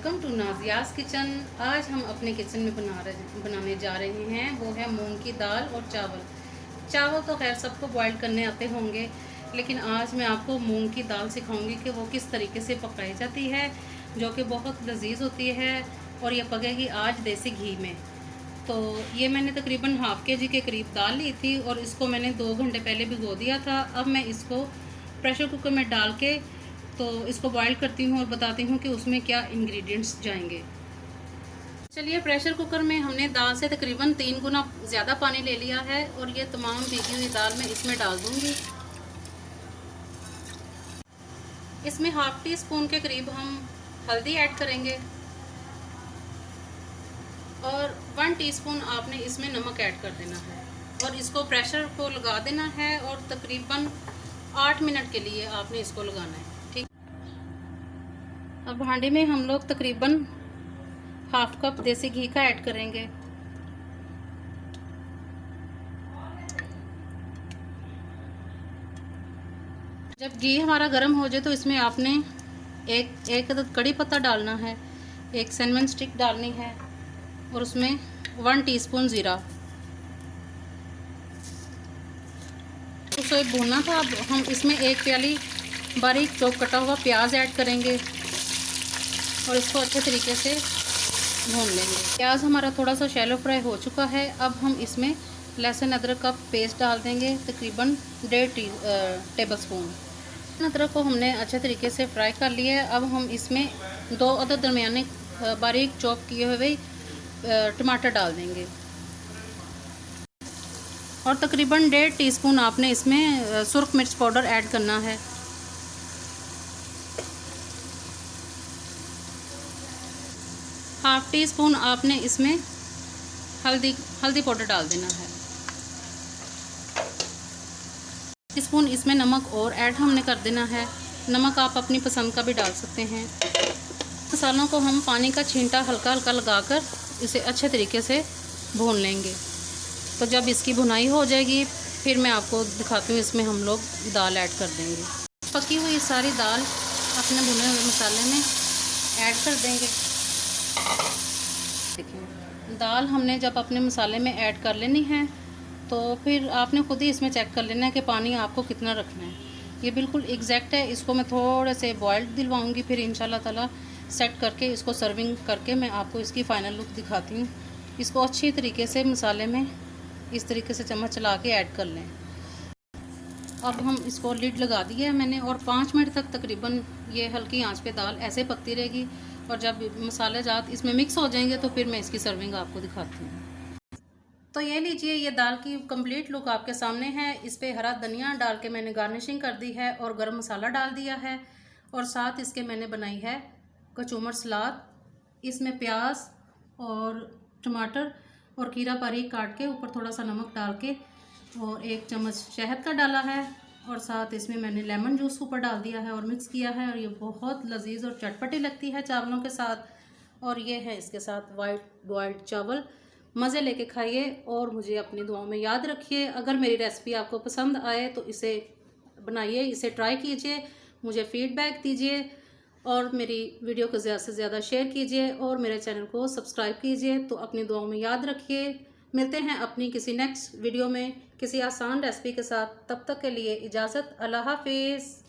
Welcome to नाजियाज़ kitchen. आज हम अपने किचन में बनाने जा रहे हैं, वो है मूंग की दाल और चावल। चावल तो खैर सबको बॉईल करने आते होंगे, लेकिन आज मैं आपको मूंग की दाल सिखाऊंगी कि वो किस तरीके से पकाई जाती है, जो कि बहुत लजीज होती है। और ये पकेगी आज देसी घी में। तो ये मैंने तकरीबन हाफ़ के जी के करीब दाल ली थी और इसको मैंने 2 घंटे पहले भिगो दिया था। अब मैं इसको प्रेशर कुकर में डाल के तो इसको बॉईल करती हूँ और बताती हूँ कि उसमें क्या इंग्रेडिएंट्स जाएंगे। चलिए, प्रेशर कुकर में हमने दाल से तकरीबन 3 गुना ज़्यादा पानी ले लिया है और ये तमाम भीगी हुई दाल मैं इसमें डाल दूँगी। इसमें हाफ़ टी स्पून के करीब हम हल्दी ऐड करेंगे और 1 टीस्पून आपने इसमें नमक ऐड कर देना है और इसको प्रेशर को लगा देना है और तकरीबन 8 मिनट के लिए आपने इसको लगाना है। ठीक, अब हांडी में हम लोग तकरीबन हाफ कप देसी घी का ऐड करेंगे। जब घी हमारा गर्म हो जाए तो इसमें आपने एक अदद कड़ी पत्ता डालना है, एक सिनेमन स्टिक डालनी है और उसमें 1 टीस्पून ज़ीरा। उसे भूनना था। अब हम इसमें 1 प्याली बारीक चॉप कटा हुआ प्याज ऐड करेंगे और इसको अच्छे तरीके से भून लेंगे। प्याज हमारा थोड़ा सा शैलो फ्राई हो चुका है। अब हम इसमें लहसुन अदरक का पेस्ट डाल देंगे, तकरीबन 1.5 टेबल स्पून। अदरक को हमने अच्छे तरीके से फ्राई कर लिया है। अब हम इसमें 2 अदद दरमियाने बारीक चॉप किए हुए टमाटर डाल देंगे और तकरीबन 1.5 टीस्पून आपने इसमें सुर्ख मिर्च पाउडर ऐड करना है। हाफ टी स्पून आपने इसमें हल्दी पाउडर डाल देना है। टीस्पून इसमें नमक और ऐड हमने कर देना है। नमक आप अपनी पसंद का भी डाल सकते हैं। मसालों को हम पानी का छींटा हल्का हल्का लगाकर इसे अच्छे तरीके से भून लेंगे। तो जब इसकी भुनाई हो जाएगी फिर मैं आपको दिखाती हूँ, इसमें हम लोग दाल ऐड कर देंगे। पकी हुई सारी दाल अपने भुने हुए मसाले में ऐड कर देंगे। देखिए, दाल हमने जब अपने मसाले में ऐड कर लेनी है तो फिर आपने खुद ही इसमें चेक कर लेना है कि पानी आपको कितना रखना है। ये बिल्कुल एग्जैक्ट है। इसको मैं थोड़े से बॉइल्ड दिलवाऊंगी, फिर इंशाल्लाह ताला सेट करके इसको सर्विंग करके मैं आपको इसकी फ़ाइनल लुक दिखाती हूँ। इसको अच्छी तरीके से मसाले में इस तरीके से चम्मच चला के ऐड कर लें। अब हम इसको लिड लगा दिया है मैंने और 5 मिनट तक तकरीबन ये हल्की आंच पे दाल ऐसे पकती रहेगी और जब मसाले जात इसमें मिक्स हो जाएंगे तो फिर मैं इसकी सर्विंग आपको दिखाती हूँ। तो ये लीजिए, ये दाल की कंप्लीट लुक आपके सामने है। इस पर हरा धनिया डाल के मैंने गार्निशिंग कर दी है और गरम मसाला डाल दिया है और साथ इसके मैंने बनाई है कचूमर सलाद। इसमें प्याज और टमाटर और खीरा बारीक काट के ऊपर थोड़ा सा नमक डाल के और 1 चम्मच शहद का डाला है और साथ इसमें मैंने लेमन जूस ऊपर डाल दिया है और मिक्स किया है और ये बहुत लजीज और चटपटी लगती है चावलों के साथ। और ये है इसके साथ वाइट बॉइल्ड चावल। मज़े लेके खाइए और मुझे अपनी दुआओं में याद रखिए। अगर मेरी रेसिपी आपको पसंद आए तो इसे बनाइए, इसे ट्राई कीजिए, मुझे फ़ीडबैक दीजिए और मेरी वीडियो को ज़्यादा से ज़्यादा शेयर कीजिए और मेरे चैनल को सब्सक्राइब कीजिए। तो अपनी दुआओं में याद रखिए। मिलते हैं अपनी किसी नेक्स्ट वीडियो में किसी आसान रेसिपी के साथ। तब तक के लिए इजाज़त। अल्लाह हाफिज़।